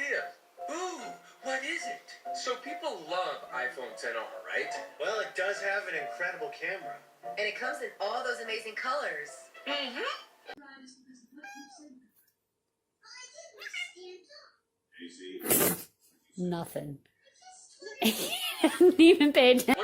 idea. Ooh, what is it? So people love iPhone XR, right? Well, it does have an incredible camera. And it comes in all those amazing colors. Mm-hmm. Nothing. He didn't even pay attention.